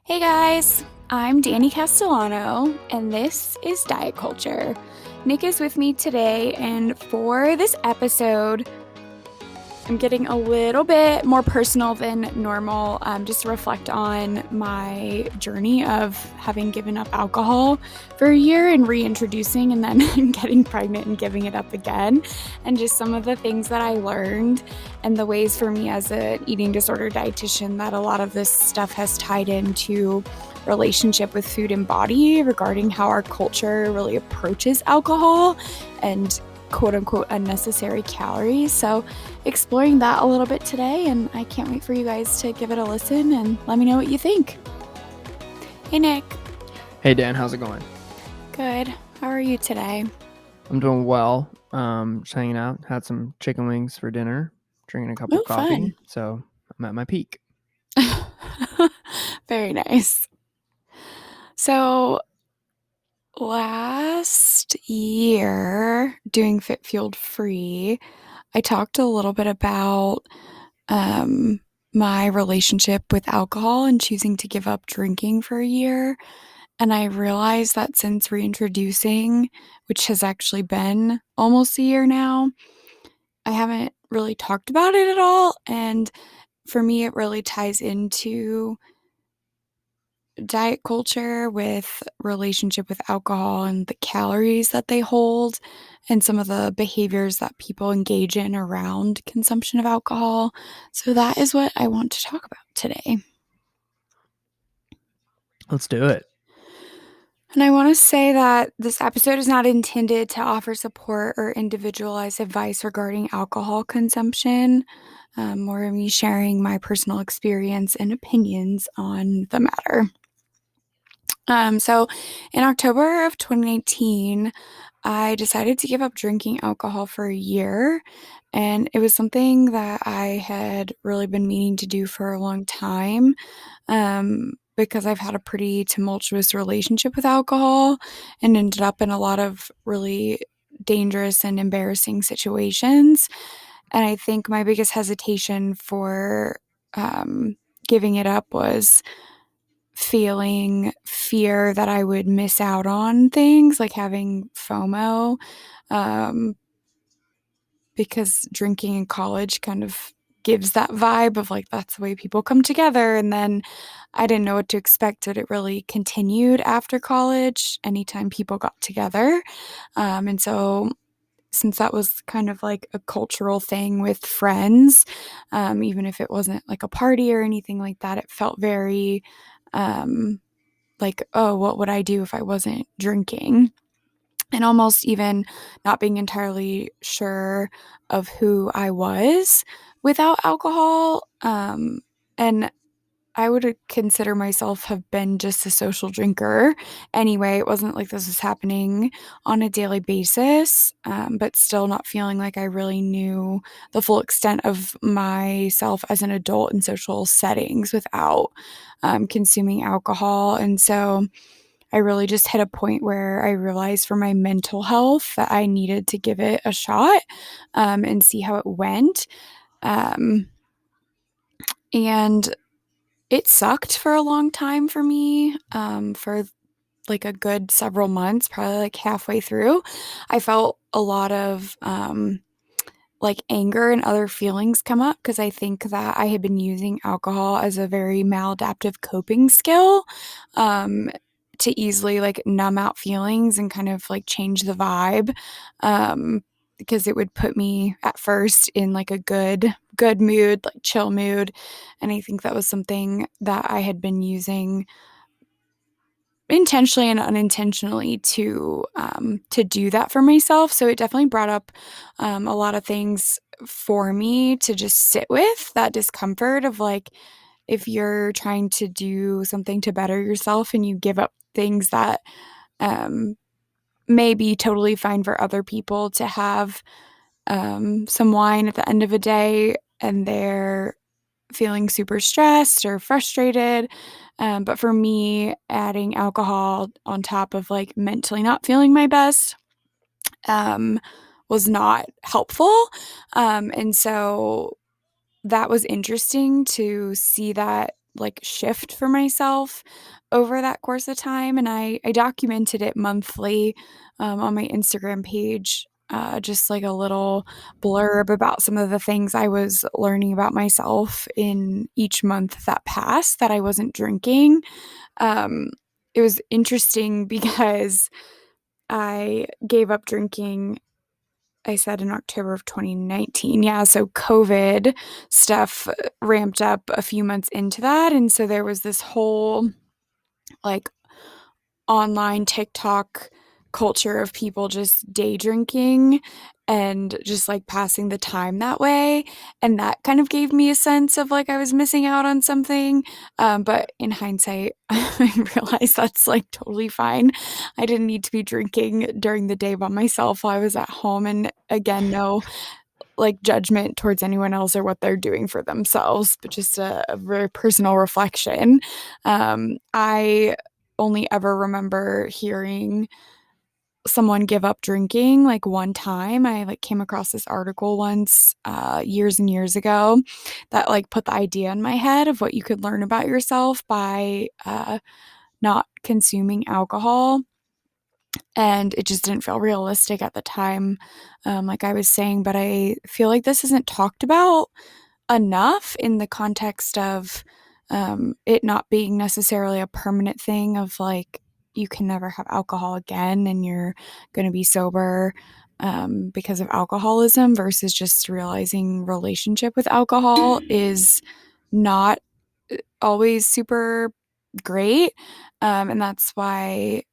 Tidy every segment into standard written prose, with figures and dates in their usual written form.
Hey guys, I'm Dani Castellano, and this is Diet Culture. Nick is with me today, and for this episode, I'm getting a little bit more personal than normal, just to reflect on my journey of having given up alcohol for a year and reintroducing and then getting pregnant and giving it up again, and just some of the things that I learned and the ways for me as an eating disorder dietitian that a lot of this stuff has tied into relationship with food and body regarding how our culture really approaches alcohol and quote unquote unnecessary calories. So exploring that a little bit today, and I can't wait for you guys to give it a listen and let me know what you think. Hey Nick. Hey Dan, how's it going? Good. How are you today? I'm doing well. Just hanging out. Had some chicken wings for dinner, drinking a cup Oh, of coffee. fun. So I'm at my peak. Very nice. So last year doing Fit Fueled Free, I talked a little bit about um, my relationship with alcohol and choosing to give up drinking for a year. And I realized that since reintroducing, which has actually been almost a year now, I haven't really talked about it at all. And for me, it really ties into diet culture with relationship with alcohol and the calories that they hold and some of the behaviors that people engage in around consumption of alcohol. So that is what I want to talk about today. Let's do it. And I want to say that this episode is not intended to offer support or individualized advice regarding alcohol consumption, or me sharing my personal experience and opinions on the matter. So in October of 2019, I decided to give up drinking alcohol for a year. And it was something that I had really been meaning to do for a long time, because I've had a pretty tumultuous relationship with alcohol and ended up in a lot of really dangerous and embarrassing situations. And I think my biggest hesitation for giving it up was feeling fear that I would miss out on things, like having FOMO, um, because drinking in college kind of gives that vibe of like that's the way people come together. And then I didn't know what to expect, but it really continued after college anytime people got together. And so since that was kind of like a cultural thing with friends, even if it wasn't like a party or anything like that, it felt very um, like, oh, what would I do if I wasn't drinking? And almost even not being entirely sure of who I was without alcohol. And I would consider myself have been just a social drinker anyway. It wasn't like this was happening on a daily basis, but still not feeling like I really knew the full extent of myself as an adult in social settings without consuming alcohol. And so I really just hit a point where I realized for my mental health that I needed to give it a shot, and see how it went. Um, and it sucked for a long time for me, for like a good several months, probably like halfway through. I felt a lot of like anger and other feelings come up because I think that I had been using alcohol as a very maladaptive coping skill, um, to easily like numb out feelings and kind of like change the vibe, because it would put me at first in like a good mood, like chill mood. And I think that was something that I had been using intentionally and unintentionally to do that for myself. So it definitely brought up a lot of things for me to just sit with that discomfort of like if you're trying to do something to better yourself and you give up things that um, may be totally fine for other people to have some wine at the end of a day and they're feeling super stressed or frustrated. But for me, adding alcohol on top of like mentally not feeling my best um, was not helpful. And so that was interesting to see that. like shift for myself over that course of time. And I documented it monthly on my Instagram page, just like a little blurb about some of the things I was learning about myself in each month that passed that I wasn't drinking. Um, it was interesting because I gave up drinking, I said in October of 2019. Yeah, so COVID stuff ramped up a few months into that. And so there was this whole like online TikTok culture of people just day drinking and just like passing the time that way. And that kind of gave me a sense of like I was missing out on something. But in hindsight, I realized that's like totally fine. I didn't need to be drinking during the day by myself while I was at home. And again, no like judgment towards anyone else or what they're doing for themselves, but just a very personal reflection. I only ever remember hearing someone give up drinking like one time. I like came across this article once years and years ago that like put the idea in my head of what you could learn about yourself by not consuming alcohol, and it just didn't feel realistic at the time, like I was saying. But I feel like this isn't talked about enough in the context of it not being necessarily a permanent thing of like you can never have alcohol again and you're going to be sober because of alcoholism, versus just realizing relationship with alcohol is not always super great. And that's why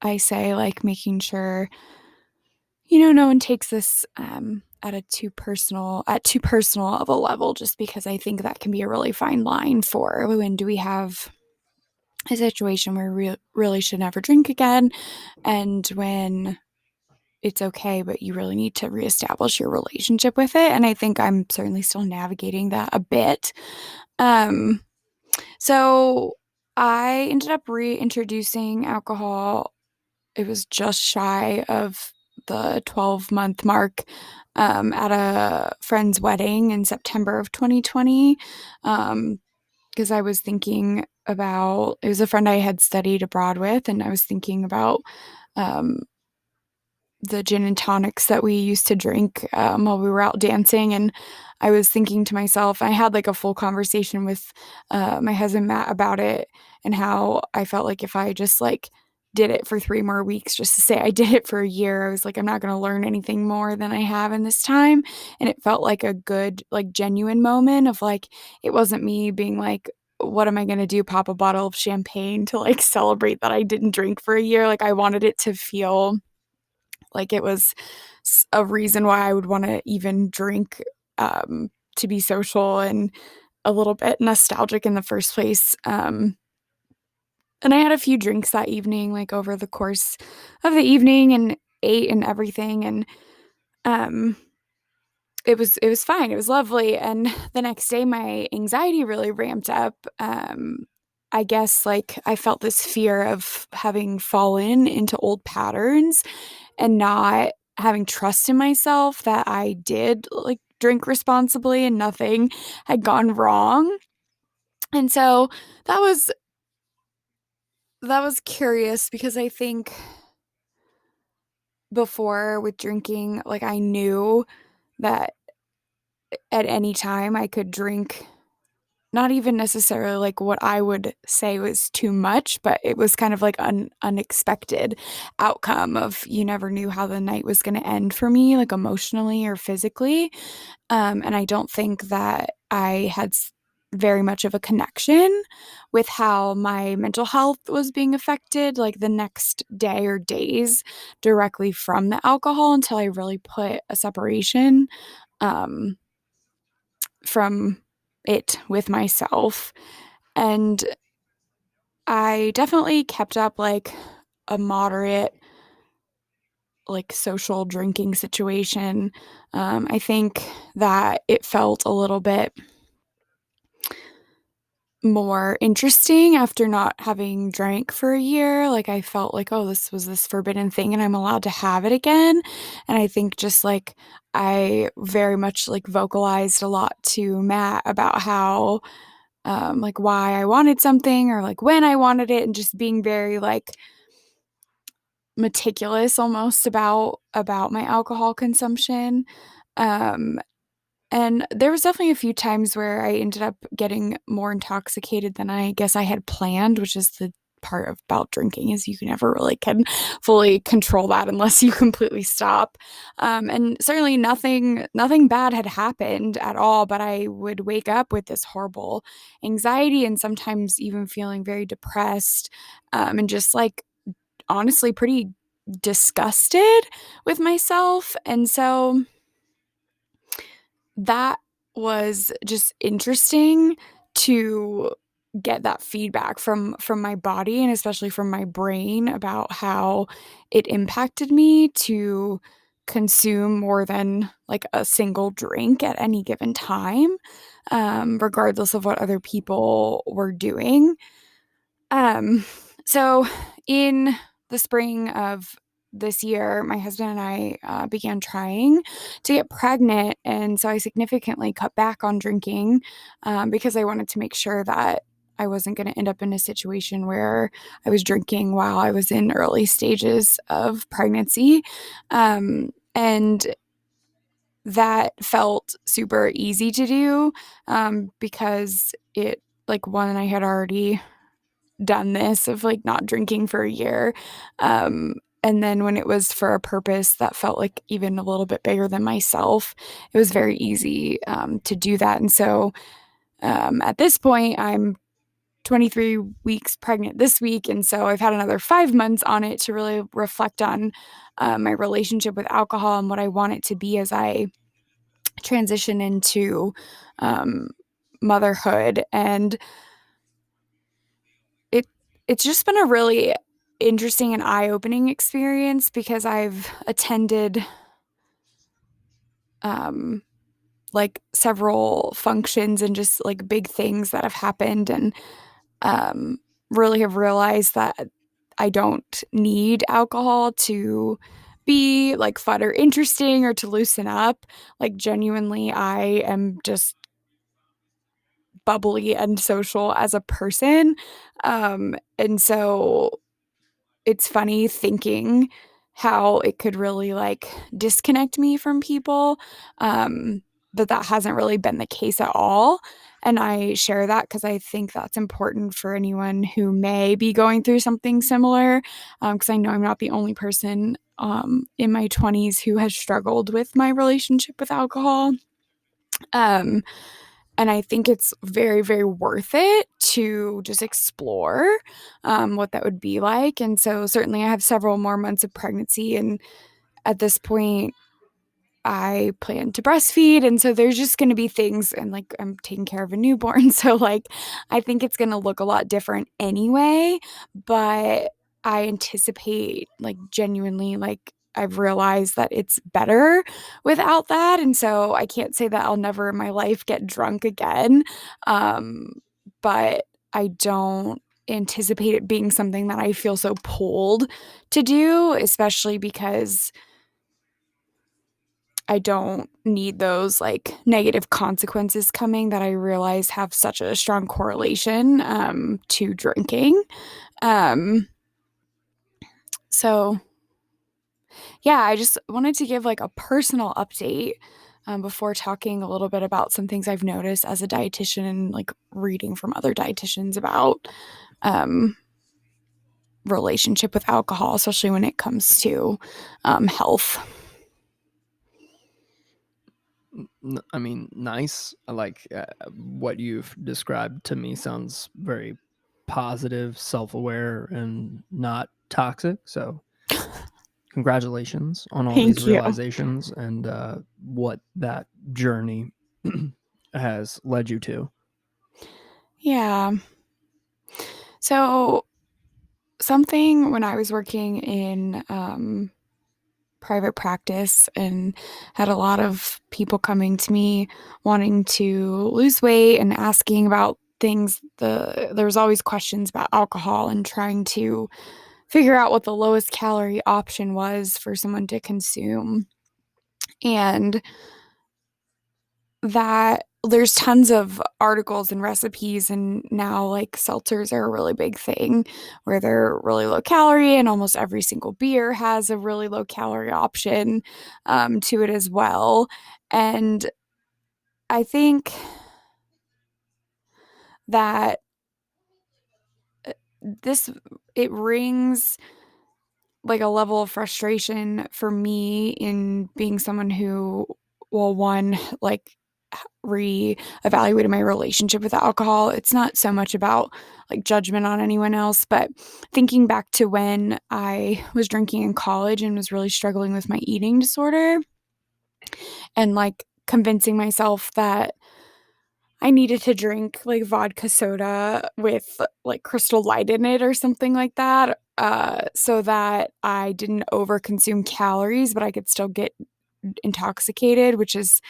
I say like making sure no one takes this at too personal of a level, just because I think that can be a really fine line for when do we have a situation where we really should never drink again, and when it's okay, but you really need to reestablish your relationship with it. And I think I'm certainly still navigating that a bit. Um, so I ended up reintroducing alcohol. It was just shy of the 12-month mark, at a friend's wedding in September of 2020. Because I was thinking about it was a friend I had studied abroad with, and I was thinking about um, the gin and tonics that we used to drink while we were out dancing. And I was thinking to myself, I had like a full conversation with my husband Matt about it, and how I felt like if I just like did it for 3 more weeks, just to say I did it for a year, I was like, I'm not going to learn anything more than I have in this time. And it felt like a good, like genuine moment of like, it wasn't me being like, what am I going to do? Pop a bottle of champagne to like celebrate that I didn't drink for a year. Like, I wanted it to feel like it was a reason why I would want to even drink, to be social and a little bit nostalgic in the first place. And I had a few drinks that evening, like over the course of the evening, and ate and everything. And um, it was fine. It was lovely. And the next day, my anxiety really ramped up. I guess like I felt this fear of having fallen into old patterns and not having trust in myself that I did like drink responsibly and nothing had gone wrong. And so that was that was curious, because I think before with drinking, like I knew that at any time I could drink, not even necessarily like what I would say was too much, but it was kind of like an unexpected outcome of you never knew how the night was going to end for me, like emotionally or physically. And I don't think that I had very much of a connection with how my mental health was being affected, like the next day or days, directly from the alcohol, until I really put a separation um, from it with myself. And I definitely kept up like a moderate, like social drinking situation. I think that it felt a little bit more interesting after not having drank for a year. Like I felt like, oh, this was this forbidden thing and I'm allowed to have it again. And I think just like I very much like vocalized a lot to Matt about how like why I wanted something or like when I wanted it, and just being very like meticulous almost about my alcohol consumption. Um, and there was definitely a few times where I ended up getting more intoxicated than I guess I had planned, which is the part about drinking is you never really can fully control that unless you completely stop. And certainly nothing bad had happened at all, but I would wake up with this horrible anxiety and sometimes even feeling very depressed, and just like honestly pretty disgusted with myself. And so that was just interesting to get that feedback from my body and especially from my brain about how it impacted me to consume more than like a single drink at any given time, regardless of what other people were doing. Um, so in the spring of this year, my husband and I began trying to get pregnant. And so I significantly cut back on drinking, because I wanted to make sure that I wasn't going to end up in a situation where I was drinking while I was in early stages of pregnancy. And that felt super easy to do, because it, like, one, I had already done this of like not drinking for a year. And then when it was for a purpose that felt like even a little bit bigger than myself, it was very easy to do that. And so at this point, I'm 23 weeks pregnant this week. And so I've had another 5 months on it to really reflect on my relationship with alcohol and what I want it to be as I transition into um, motherhood. And it it's just been a really interesting and eye-opening experience because I've attended um like several functions and just like big things that have happened, and um really have realized that I don't need alcohol to be like fun or interesting or to loosen up. Like genuinely I am just bubbly and social as a person. And so it's funny thinking how it could really like disconnect me from people, but that hasn't really been the case at all. And I share that because I think that's important for anyone who may be going through something similar, because I know I'm not the only person in my 20s who has struggled with my relationship with alcohol. Um, and I think it's very, very worth it to just explore what that would be like. And so, certainly, I have several more months of pregnancy. And at this point, I plan to breastfeed. And so, there's just going to be things, and like I'm taking care of a newborn. So, like, I think it's going to look a lot different anyway. But I anticipate, like, genuinely, like, I've realized that it's better without that. And so I can't say that I'll never in my life get drunk again. Um, but I don't anticipate it being something that I feel so pulled to do, especially because I don't need those like negative consequences coming that I realize have such a strong correlation to drinking. Um, so yeah, I just wanted to give like a personal update before talking a little bit about some things I've noticed as a dietitian and like reading from other dietitians about um, relationship with alcohol, especially when it comes to health. I mean, nice. I like what you've described to me sounds very positive, self-aware, and not toxic. So, congratulations on all these Thank you. realizations and what that journey has led you to. Yeah. So, something when I was working in private practice and had a lot of people coming to me wanting to lose weight and asking about things, there was always questions about alcohol and trying to figure out what the lowest calorie option was for someone to consume. And that there's tons of articles and recipes, and now like seltzers are a really big thing where they're really low calorie, and almost every single beer has a really low calorie option to it as well. And I think that this it rings like a level of frustration for me in being someone who, well, one, like re-evaluated my relationship with alcohol. It's not so much about like judgment on anyone else, but thinking back to when I was drinking in college and was really struggling with my eating disorder, and like convincing myself that I needed to drink like vodka soda with like Crystal Light in it or something like that, so that I didn't overconsume calories, but I could still get intoxicated, which is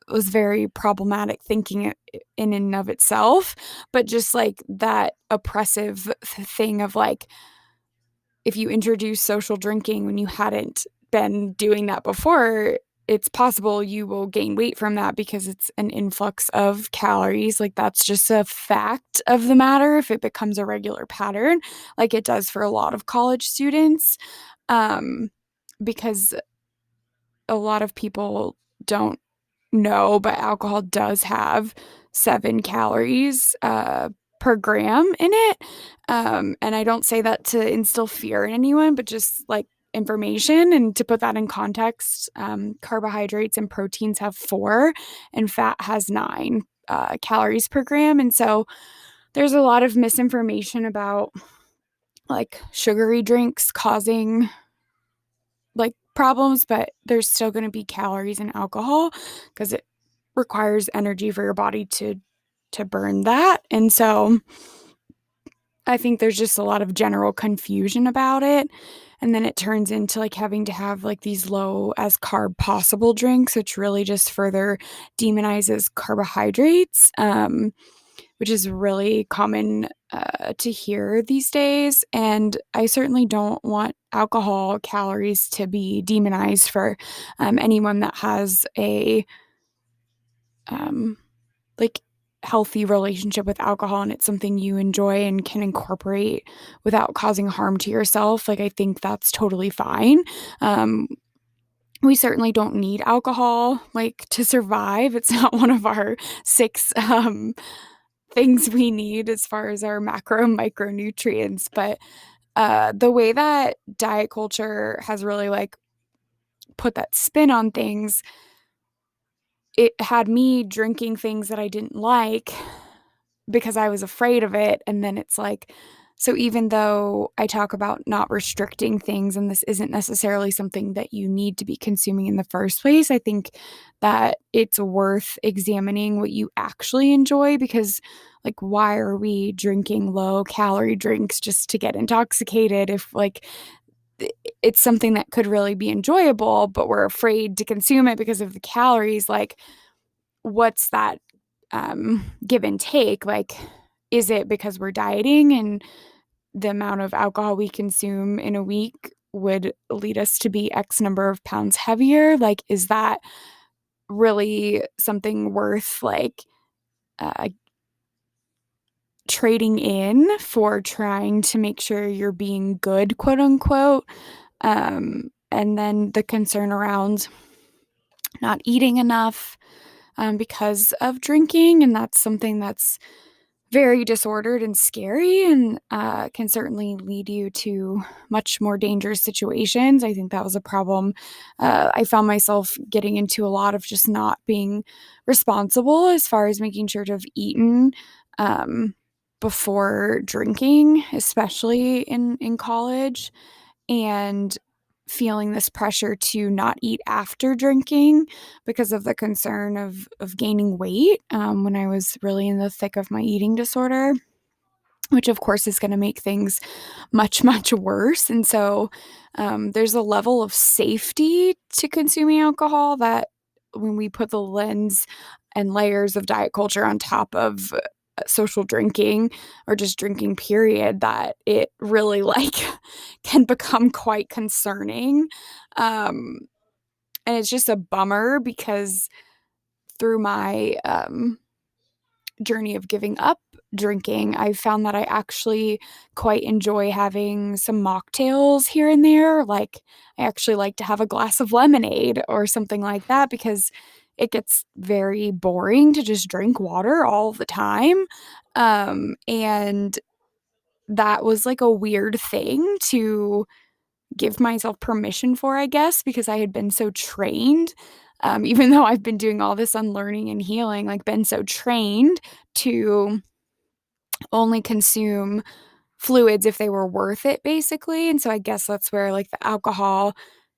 was very problematic thinking in and of itself. But just like that oppressive thing of like, if you introduce social drinking when you hadn't been doing that before, it's possible you will gain weight from that because it's an influx of calories. Like, that's just a fact of the matter if it becomes a regular pattern, like it does for a lot of college students. Um, because a lot of people don't know, but alcohol does have 7 calories per gram in it. And I don't say that to instill fear in anyone, but just like information. And to put that in context, carbohydrates and proteins have 4, and fat has 9 calories per gram. And so there's a lot of misinformation about like sugary drinks causing like problems, but there's still going to be calories in alcohol because it requires energy for your body to burn that. And so I think there's just a lot of general confusion about it. And then it turns into like having to have like these low as carb possible drinks, which really just further demonizes carbohydrates, which is really common to hear these days. And I certainly don't want alcohol calories to be demonized for anyone that has a um, like healthy relationship with alcohol and it's something you enjoy and can incorporate without causing harm to yourself. Like, I think that's totally fine. Um, we certainly don't need alcohol like to survive. It's not one of our 6 things we need as far as our macro and micronutrients. But the way that diet culture has really like put that spin on things, it had me drinking things that I didn't like because I was afraid of it. And then it's like, so even though I talk about not restricting things, and this isn't necessarily something that you need to be consuming in the first place, I think that it's worth examining what you actually enjoy. Because, like, why are we drinking low calorie drinks just to get intoxicated if, like, it's something that could really be enjoyable, but we're afraid to consume it because of the calories? Like, what's that give and take? Like, is it because we're dieting and the amount of alcohol we consume in a week would lead us to be X number of pounds heavier? Like, is that really something worth like uh, trading in for trying to make sure you're being good, quote unquote? And then the concern around not eating enough because of drinking. And that's something that's very disordered and scary, and can certainly lead you to much more dangerous situations. I think that was a problem. I found myself getting into a lot of just not being responsible as far as making sure to have eaten um, before drinking, especially in college, and feeling this pressure to not eat after drinking because of the concern of gaining weight when I was really in the thick of my eating disorder, which of course is going to make things much, much worse. And so there's a level of safety to consuming alcohol that, when we put the lens and layers of diet culture on top of social drinking or just drinking period, that it really like can become quite concerning. um and it's just a bummer because through my journey of giving up drinking, I found that I actually quite enjoy having some mocktails here and there. Like, I actually like to have a glass of lemonade or something like that because it gets very boring to just drink water all the time. And that was like a weird thing to give myself permission for, I guess, because I had been so trained. Even though I've been doing all this unlearning and healing, like, been so trained to only consume fluids if they were worth it, basically. And so I guess that's where like the alcohol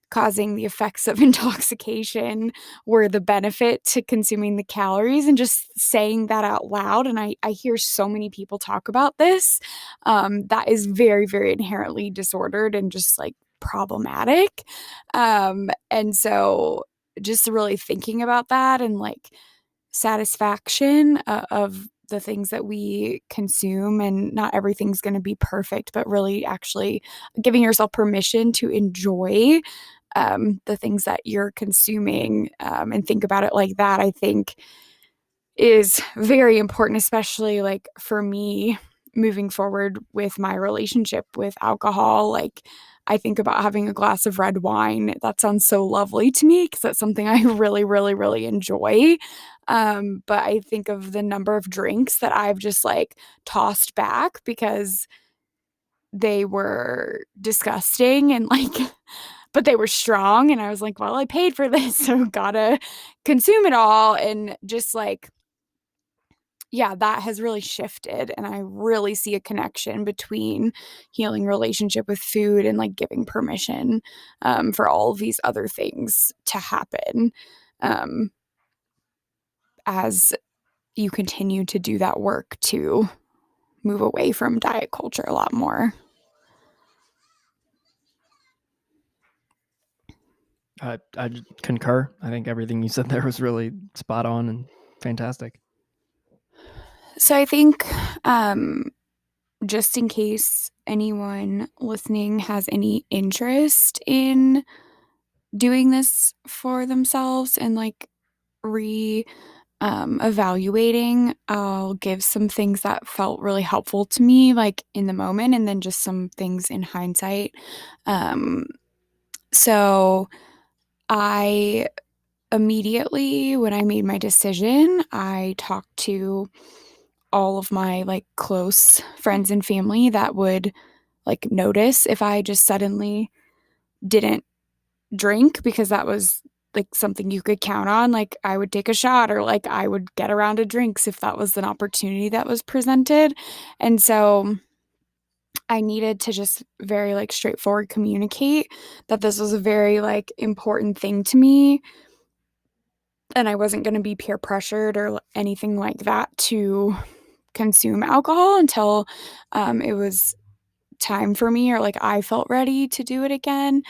causing the effects of intoxication were the benefit to consuming the calories, and just saying that out loud. And I hear so many people talk about this, that is very, very inherently disordered and just like problematic. And so just really thinking about that and like satisfaction of the things that we consume, and not everything's going to be perfect, but really actually giving yourself permission to enjoy the things that you're consuming, and think about it like that, I think is very important, especially like for me moving forward with my relationship with alcohol. Like, I think about having a glass of red wine. That sounds so lovely to me because that's something I really, really, really enjoy. But I think of the number of drinks that I've just like tossed back because they were disgusting and like, but they were strong. And I was like, well, I paid for this, so gotta consume it all. And just like, yeah, that has really shifted. And I really see a connection between healing relationship with food and like giving permission, for all of these other things to happen, um, as you continue to do that work to move away from diet culture a lot more. I concur. I think everything you said there was really spot on and fantastic. So I think, just in case anyone listening has any interest in doing this for themselves and like re evaluating, I'll give some things that felt really helpful to me, like in the moment, and then just some things in hindsight. Um, so I immediately, when I made my decision, I talked to all of my like close friends and family that would like notice if I just suddenly didn't drink, because that was like something you could count on. Like, I would take a shot, or like I would get around to drinks if that was an opportunity that was presented. And so I needed to just very like straightforward communicate that this was a very like important thing to me, and I wasn't going to be peer pressured or anything like that to consume alcohol until it was time for me, or like I felt ready to do it again.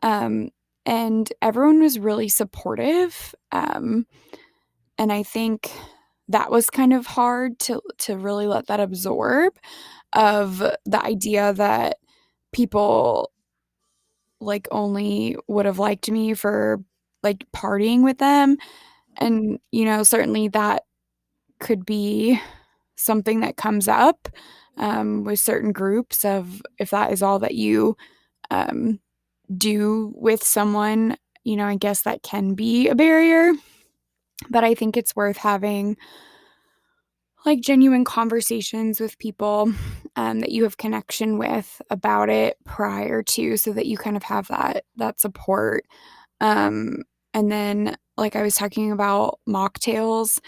Um, and everyone was really supportive. And I think that was kind of hard to really let that absorb, of the idea that people like only would have liked me for like partying with them. And certainly that could be something that comes up, with certain groups, of if that is all that you um, do with someone, I guess that can be a barrier. But I think it's worth having like genuine conversations with people, that you have connection with about it prior to, so that you kind of have that support. Um, and then, like I was talking about mocktails,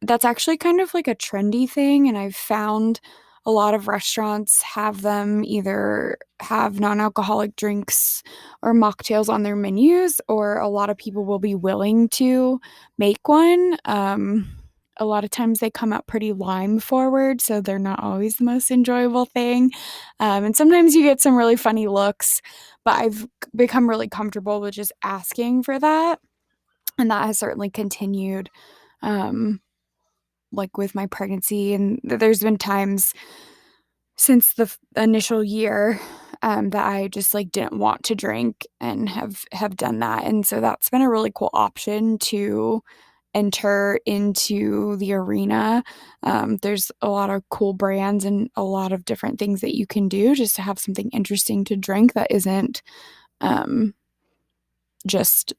that's actually kind of like a trendy thing, and I've found a lot of restaurants have them, either have non-alcoholic drinks or mocktails on their menus, or a lot of people will be willing to make one. A lot of times they come out pretty lime forward, so they're not always the most enjoyable thing. And sometimes you get some really funny looks, but I've become really comfortable with just asking for that, and that has certainly continued, um, like with my pregnancy. And there's been times since the initial year, that I just like didn't want to drink, and have done that. And so that's been a really cool option to enter into the arena. There's a lot of cool brands and a lot of different things that you can do just to have something interesting to drink that isn't just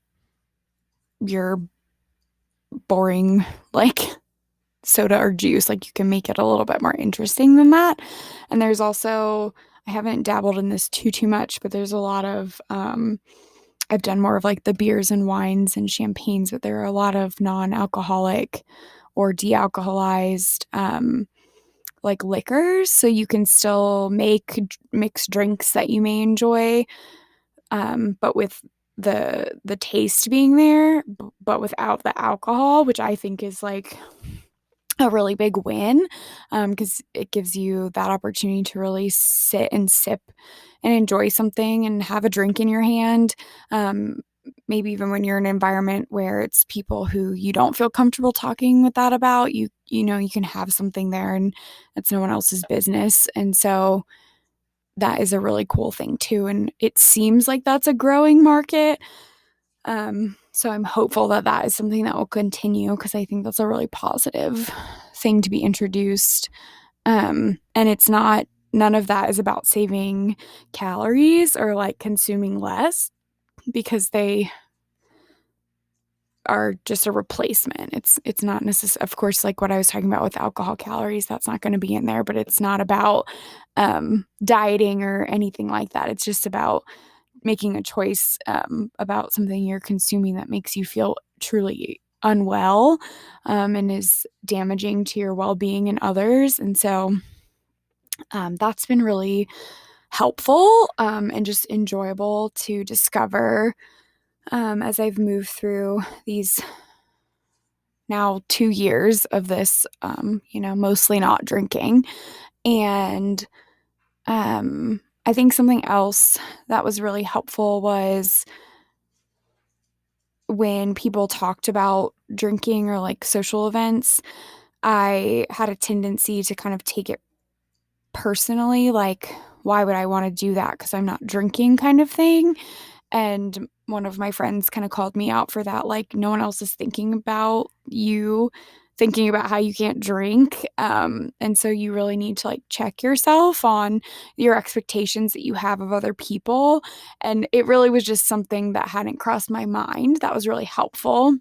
your boring, like, soda or juice. Like, you can make it a little bit more interesting than that. And there's also, I haven't dabbled in this too much, but there's a lot of I've done more of like the beers and wines and champagnes, but there are a lot of non-alcoholic or de-alcoholized like liquors, so you can still make mixed drinks that you may enjoy, but with the taste being there, but without the alcohol, which I think is like a really big win, because it gives you that opportunity to really sit and sip and enjoy something and have a drink in your hand. Um, Maybe even when you're in an environment where it's people who you don't feel comfortable talking with that about, you know you can have something there and it's no one else's business. And so that is a really cool thing too. And it seems like that's a growing market. So I'm hopeful that that is something that will continue because I think that's a really positive thing to be introduced. And it's not, none of that is about saving calories or like consuming less because they are just a replacement. It's not necessary. Of course, like what I was talking about with alcohol calories, that's not going to be in there, but it's not about dieting or anything like that. It's just about making a choice about something you're consuming that makes you feel truly unwell, and is damaging to your well-being and others. And so that's been really helpful, and just enjoyable to discover, as I've moved through these now 2 years of this, mostly not drinking. And I think something else that was really helpful was when people talked about drinking or like social events, I had a tendency to kind of take it personally, like, why would I want to do that? Because I'm not drinking, kind of thing. And one of my friends kind of called me out for that. Like, no one else is thinking about you, thinking about how you can't drink. And so you really need to like check yourself on your expectations that you have of other people. And it really was just something that hadn't crossed my mind. That was really helpful,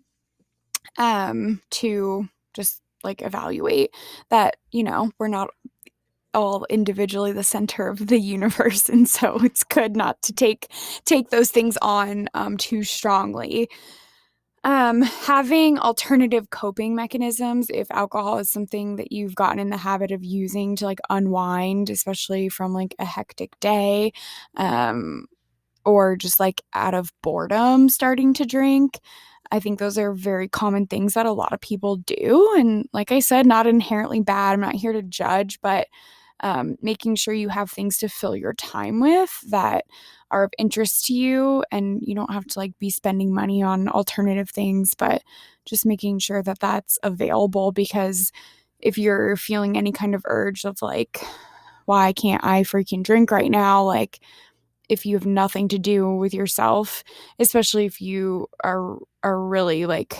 to just like evaluate that, we're not all individually the center of the universe, and so it's good not to take those things on too strongly. Having alternative coping mechanisms, if alcohol is something that you've gotten in the habit of using to like unwind, especially from like a hectic day, um, or just like out of boredom starting to drink. I think those are very common things that a lot of people do. And like I said, not inherently bad. I'm not here to judge, but making sure you have things to fill your time with that are of interest to you. And you don't have to like be spending money on alternative things, but just making sure that that's available. Because if you're feeling any kind of urge of like, why can't I freaking drink right now? Like, if you have nothing to do with yourself, especially if you are really like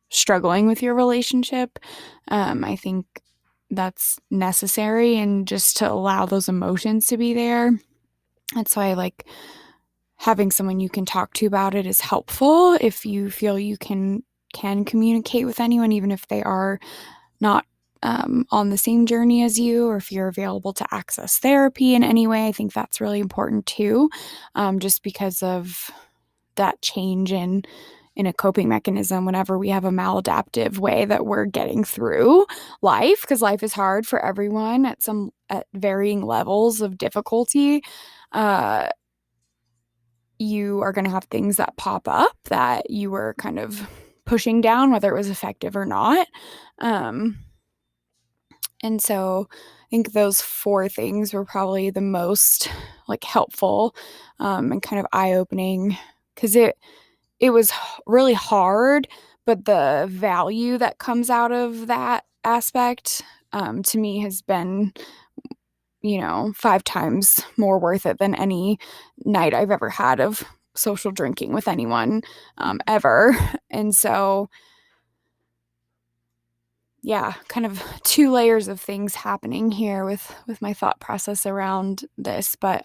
struggling with your relationship, I think that's necessary, and just to allow those emotions to be there. That's why like having someone you can talk to about it is helpful if you feel you can communicate with anyone, even if they are not on the same journey as you, or if you're available to access therapy in any way. I think that's really important too, just because of that change in a coping mechanism whenever we have a maladaptive way that we're getting through life, because life is hard for everyone at varying levels of difficulty. uh, you are going to have things that pop up that you were kind of pushing down, whether it was effective or not. um, and so I think those four things were probably the most like helpful, and kind of eye-opening, because it was really hard, but the value that comes out of that aspect, to me, has been, 5 times more worth it than any night I've ever had of social drinking with anyone, ever. And so yeah, kind of two layers of things happening here with my thought process around this, but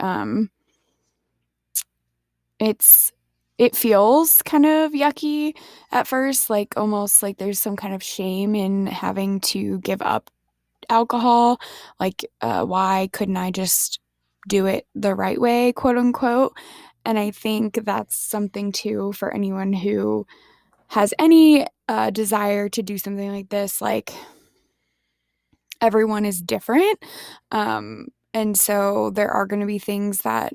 it's it feels kind of yucky at first, like almost like there's some kind of shame in having to give up alcohol. Like, why couldn't I just do it the right way, quote unquote? And I think that's something too for anyone who has any desire to do something like this. Like, everyone is different. And so there are going to be things that,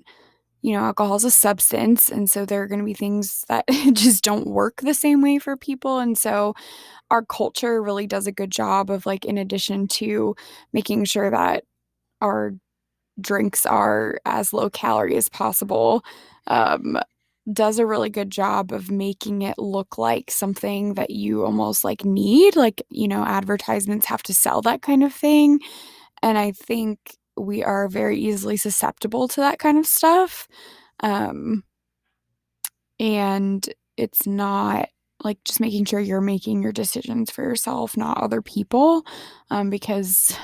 alcohol is a substance. And so there are going to be things that just don't work the same way for people. And so our culture really does a good job of, like, in addition to making sure that our drinks are as low calorie as possible, um, does a really good job of making it look like something that you almost like need. Like, advertisements have to sell that kind of thing. And I think we are very easily susceptible to that kind of stuff. Um, and it's not like, just making sure you're making your decisions for yourself, not other people, because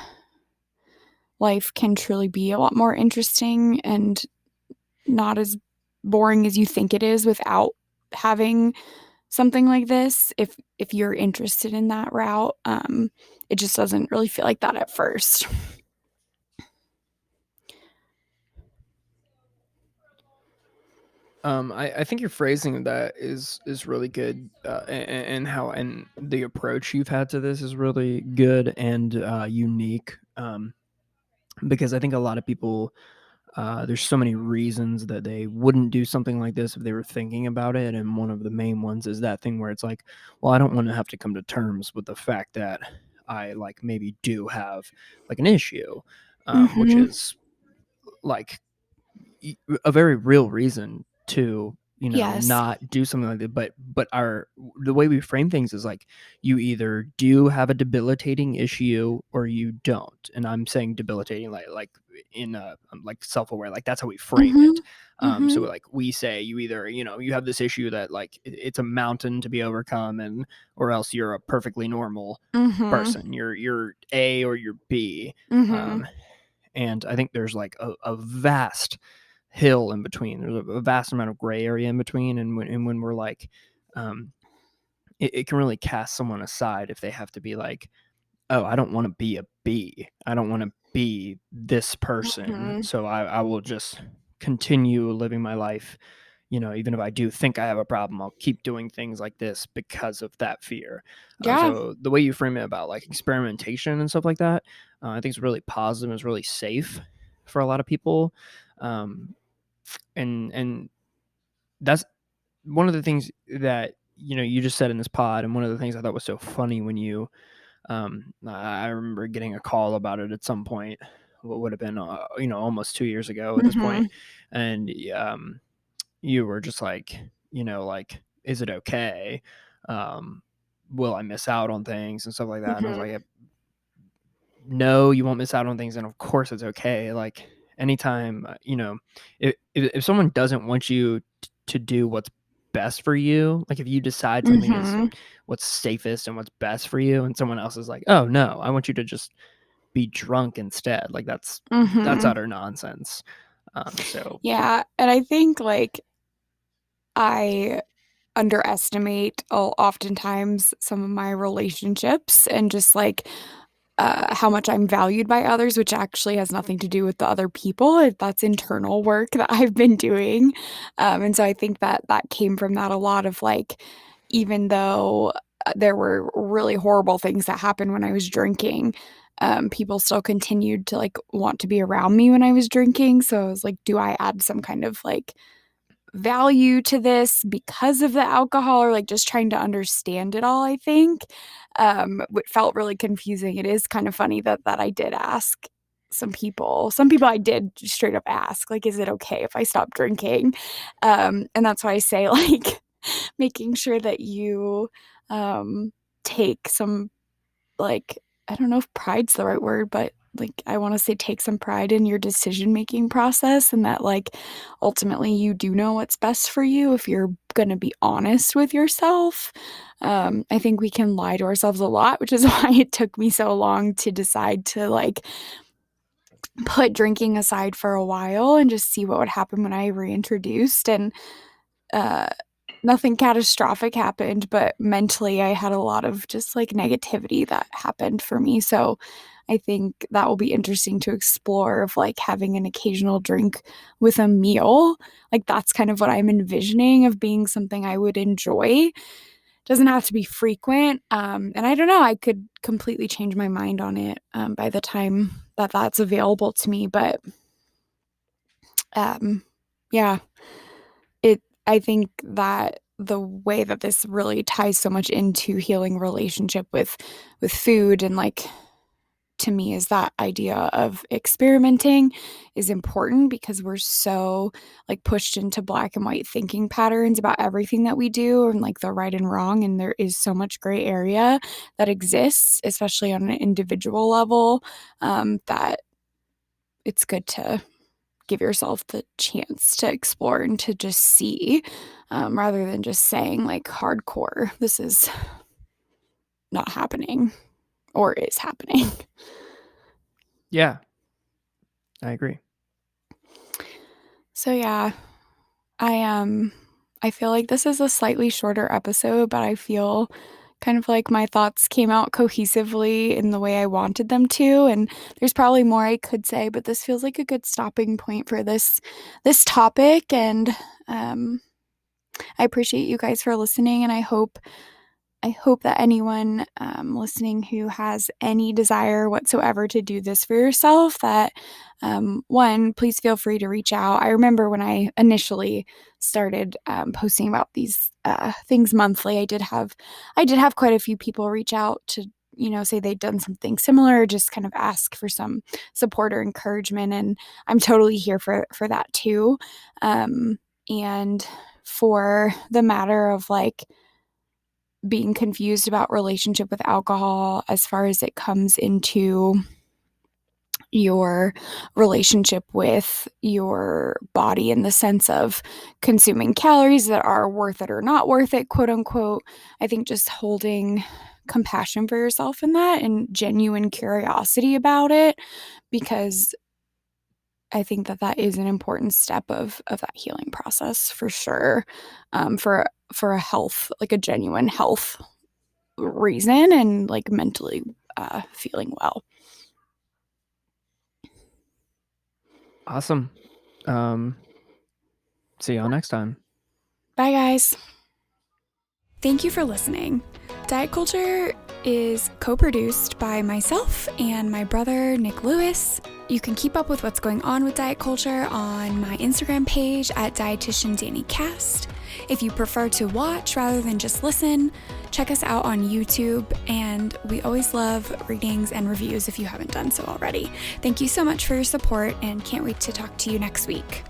life can truly be a lot more interesting and not as boring as you think it is without having something like this. If you're interested in that route, it just doesn't really feel like that at first. I think your phrasing of that is really good, and how and the approach you've had to this is really good and unique. Because I think a lot of people, there's so many reasons that they wouldn't do something like this if they were thinking about it, and one of the main ones is that thing where it's like, well, I don't want to have to come to terms with the fact that I like maybe do have like an issue, which Mm-hmm. is like a very real reason to Yes. not do something like that. But our the way we frame things is like, you either do have a debilitating issue or you don't. And I'm saying debilitating like in like self-aware, like that's how we frame Mm-hmm. it. So Mm-hmm. like we say you either, you have this issue that like it's a mountain to be overcome, and or else you're a perfectly normal Mm-hmm. person. You're A or you're B. Mm-hmm. um and I think there's like a vast hill in between. There's a vast amount of gray area in between, and when we're like, um, it can really cast someone aside if they have to be like, oh, I don't want to be a B. I don't want to be this person. Mm-hmm. So I will just continue living my life. Even if I do think I have a problem, I'll keep doing things like this because of that fear. Yeah. So the way you frame it about like experimentation and stuff like that, I think is really positive. It's really safe for a lot of people. Um, and that's one of the things that you just said in this pod, and one of the things I thought was so funny when you I remember getting a call about it at some point. What would have been almost 2 years ago at this Mm-hmm. point. And you were just like, like, is it okay? um will I miss out on things and stuff like that? And I was Mm-hmm. like, no, you won't miss out on things, and of course it's okay. Like, anytime, if someone doesn't want you to do what's best for you, like if you decide something is Mm-hmm. what's safest and what's best for you, and someone else is like, oh no, I want you to just be drunk instead, like that's Mm-hmm. utter nonsense. So Yeah. And I think, like, I underestimate oftentimes some of my relationships and just, like, how much I'm valued by others, which actually has nothing to do with the other people. That's internal work that I've been doing. And so I think that that came from that a lot of, like, even though there were really horrible things that happened when I was drinking, people still continued to, like, want to be around me when I was drinking. So I was like, do I add some kind of, like, value to this because of the alcohol, or, like, just trying to understand it all, I think. What felt really confusing. It is kind of funny that I did ask some people. Some people I did straight up ask, like, "Is it okay if I stop drinking?" And that's why I say, like, making sure that you, um, take some, like, I don't know if pride's the right word, but like, I want to say take some pride in your decision-making process, and that like ultimately you do know what's best for you if you're going to be honest with yourself. I think we can lie to ourselves a lot, which is why it took me so long to decide to like put drinking aside for a while and just see what would happen when I reintroduced. And uh, nothing catastrophic happened, but mentally I had a lot of just like negativity that happened for me. So I think that will be interesting to explore of like having an occasional drink with a meal. Like that's kind of what I'm envisioning of being something I would enjoy. Doesn't have to be frequent. And I don't know, I could completely change my mind on it by the time that that's available to me. But um, yeah, I think that the way that this really ties so much into healing relationship with food and like to me is that idea of experimenting is important because we're so like pushed into black and white thinking patterns about everything that we do and like the right and wrong, and there is so much gray area that exists, especially on an individual level, that it's good to give yourself the chance to explore and to just see, rather than just saying like hardcore, this is not happening or is happening. Yeah, I agree. So yeah, I feel like this is a slightly shorter episode, but I feel kind of like my thoughts came out cohesively in the way I wanted them to, and there's probably more I could say, but this feels like a good stopping point for this topic. And I appreciate you guys for listening, and I hope that anyone listening who has any desire whatsoever to do this for yourself, that one, please feel free to reach out. I remember when I initially started posting about these things monthly, I did have quite a few people reach out to say they'd done something similar, just kind of ask for some support or encouragement, and I'm totally here for that too. And for the matter of like being confused about relationship with alcohol as far as it comes into your relationship with your body in the sense of consuming calories that are worth it or not worth it, quote unquote. I think just holding compassion for yourself in that and genuine curiosity about it, because I think that that is an important step of that healing process for sure, for a health, like a genuine health reason, and like mentally feeling well. Awesome. Um, See y'all next time. Bye, guys. Thank you for listening. Diet Culture is co-produced by myself and my brother, Nick Lewis. You can keep up with what's going on with Diet Culture on my Instagram page at Dietitian Dani Cast. If you prefer to watch rather than just listen, check us out on YouTube, and we always love ratings and reviews if you haven't done so already. Thank you so much for your support, and can't wait to talk to you next week.